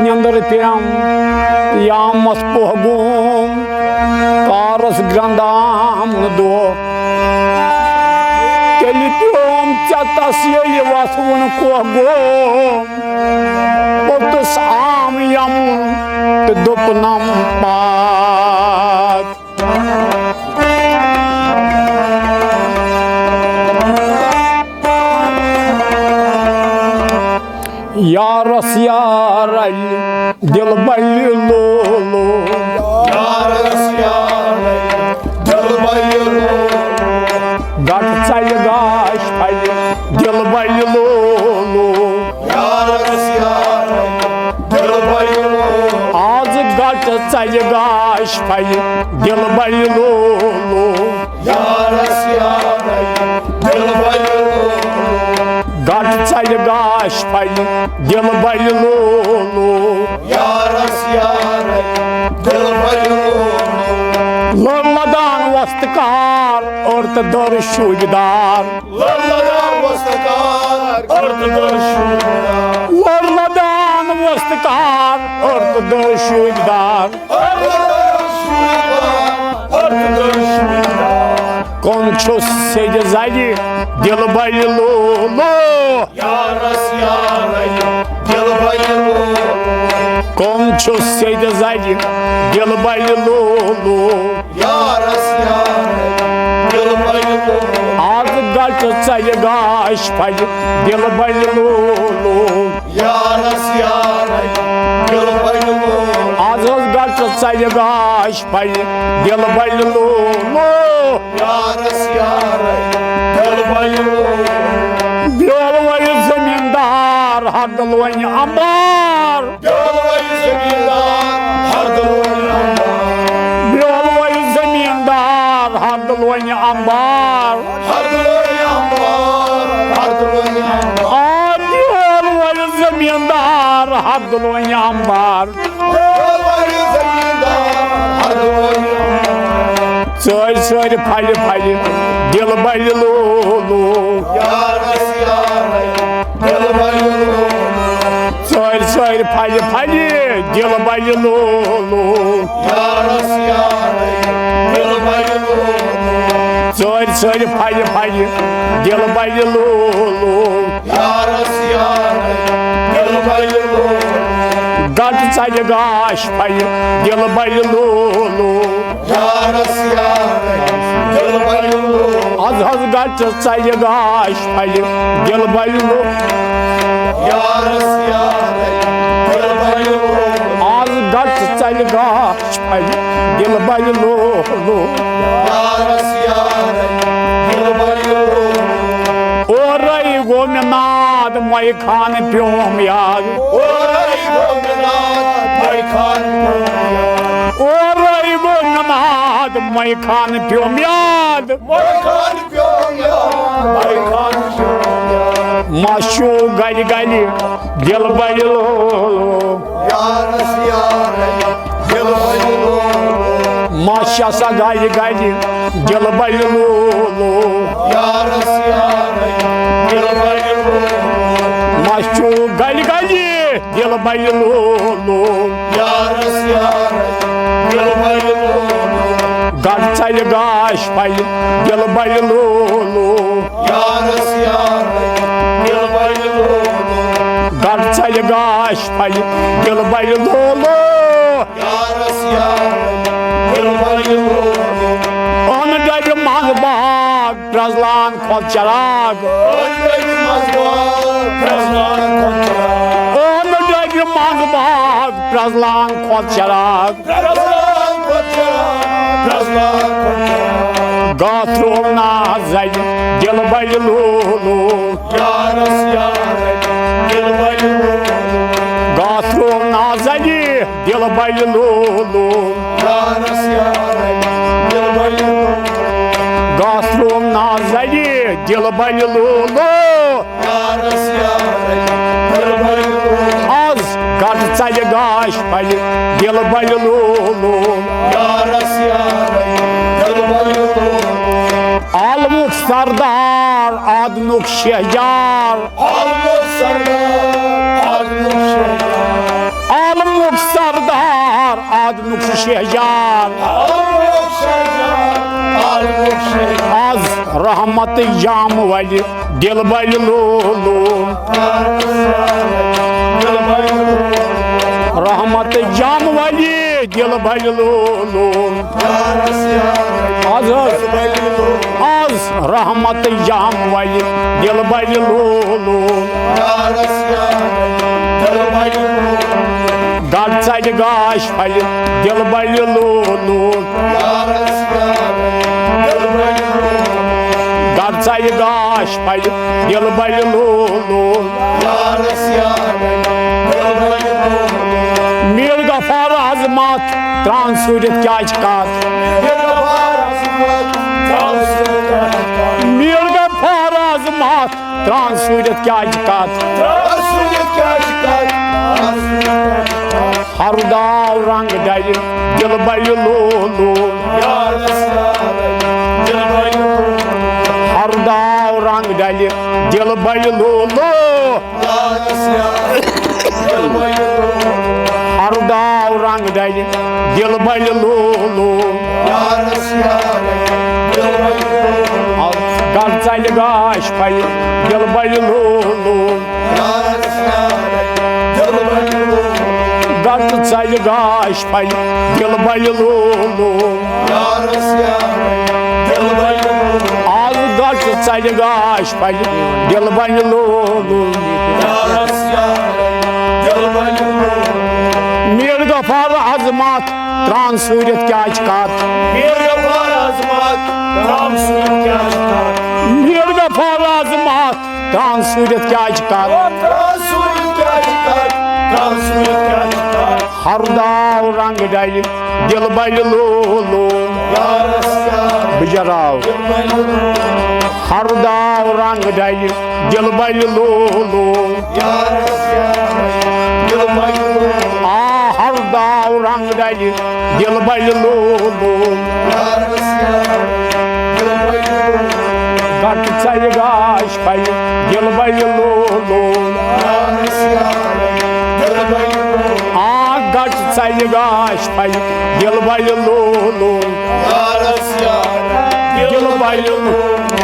निंदर पेम यामस पोहगुम cars ग्रंदाम दो तेली प्योम चतस ये वसुन कोहगुम पोतस आम यम ते दुपनम पात यारस यार दिल बल्ली लोलो यारस यार दिल बल्ली लोलो गट चल गाश फल दिल बल्ली लोलो यारस यार दिल बल्ली लोलो आज गट चल गाश फल दिल बल्ली लोलो यारस यार दिल बल्ली लोलो गट चल गाश फल दिल बल्ली लोलो यारस यार दिल बल्ली लोलो लदान वस्तकार और दर शुगदार लल्लादार वस्तकार अर्थ दर्शुदार लदान वस्तकार और दर शुगदार अर्थ दर्शुदार कौन छो से जाई दिल बल्ली लोलो यारस यार दिल बल्ली लोलो कौन छो से जाई दिल बल्ली लोलो यारस यार दिल बल्ली लोलो आज गट चल गाश फल दिल बल्ली लोलो यारस यार दिल बल्ली लोलो आज गट चल गाश फल दिल बल्ली लोलो यारस यार दिल बल्ली लोलो बेलवई जमींदार हदल वन अंबार दिलवई जमींदार हर दिलवई अंबार बेलवई जमींदार हदल वन अंबार हर दिलवई अंबार हर दिलवई अंबार बेलवई जमींदार हदल वन अंबार दिलवई जमींदार हर दिलवई अंबार चोर चोर फल फल दिल बल्ली लोलो यारस यार दिल बल्ली लोलो चोर चोर फल फल दिल बल्ली लोलो यारस यार दिल बल्ली लोलो चोर चोर फल फल दिल बल्ली लोलो यारस यार दिल बल्ली लोलो गट चल गाश फल दिल बल्ली लोलो यारस यार दिल बल्ली लोलो आज गट चल गाश फल दिल बल्ली लोलो यारस यार दिल बल्ली लोलो आज गट चल गाश फल दिल बल्ली लोलो यारस यार दिल बल्ली लोलो और गोमनाथ मई खान प्योम याद ओरे गोमनाथ भाई खान और गोमनाथ मई खान प्योम याद भाई खान प्योया भाई खान प्योया माशू गल गल दिल बल्ली लोलो यारस यार दिल बल्ली लोलो माशा सा गल गल दिल बल्ली लोलो यारस यार दिल बल्ली लोलो माशू गल गल दिल बल्ली लोलो यारस यार दिल बल्ली लोलो गट चल गाश फल दिल बल्ली लोलो यारस यार दिल बल्ली लोलो गट चल गाश फल दिल बल्ली लोलो यारस यार दिल बल्ली लोलो on डर मांग बाग प्रजलान खोल चराग ओरे मजबार प्रजलान कोचरा on डर मांग बाग प्रजलान खोल चराग प्रजलान कोचरा प्रजलान कोचरा गाथरो ना जाय दिल बल्ली लोलो यारस यार दिल बल्ली लोलो गाथरो ना जाय दिल बल्ली लोलो यारस यार दिल बल्ली लोलो गाथरो ना जाय दिल बल्ली लोलो यारस यार दिल बल्ली लोलो आज गट चल गाश फल दिल बल्ली लोलो यारस यार दिल बल्ली लोलो आलमुख सरदार आदनुक शहजार आलमुख सरदार आलमुख शहजार शहजाद आज रहमत जाम वलि दिल बल लोलू रहमत जाम वलि दिल बल लोलू आज रहमत जाम वलि दिल बल लोलू गढ़ चल गाश फल दिल बल लोलू गढ़ चल गाश फल दिल बल लोलू मीर गफार अजमत त्रान सूरत क्या कत मीर गफार अजमत त्रान सूरत क्या कत हरदाव रंग डल दिल बल लोलू हरदाव रंग डल दिल बल लोलू हरदाव रंग डल दिल बल लोलू गढ़ चल गाश फल दिल बल लोलू गढ़ चल गाश फल दिल बल लोलू आज गढ़ चल गाश फल दिल बल लोलू मीर गफार अजमत त्रान सूरत क्या कत मीर गफार अजमत त्रान सूरत क्या कत हरदाव रंग डल दिल बल लोलू बिजराव हरदाव रंग डल दिल बल लोलू हरदाव रंग डल दिल बल लोलू गढ़ चल गाश फल दिल बल लोलू गढ़ चल गाश फल दिल बल लोलू दिल बल लोलू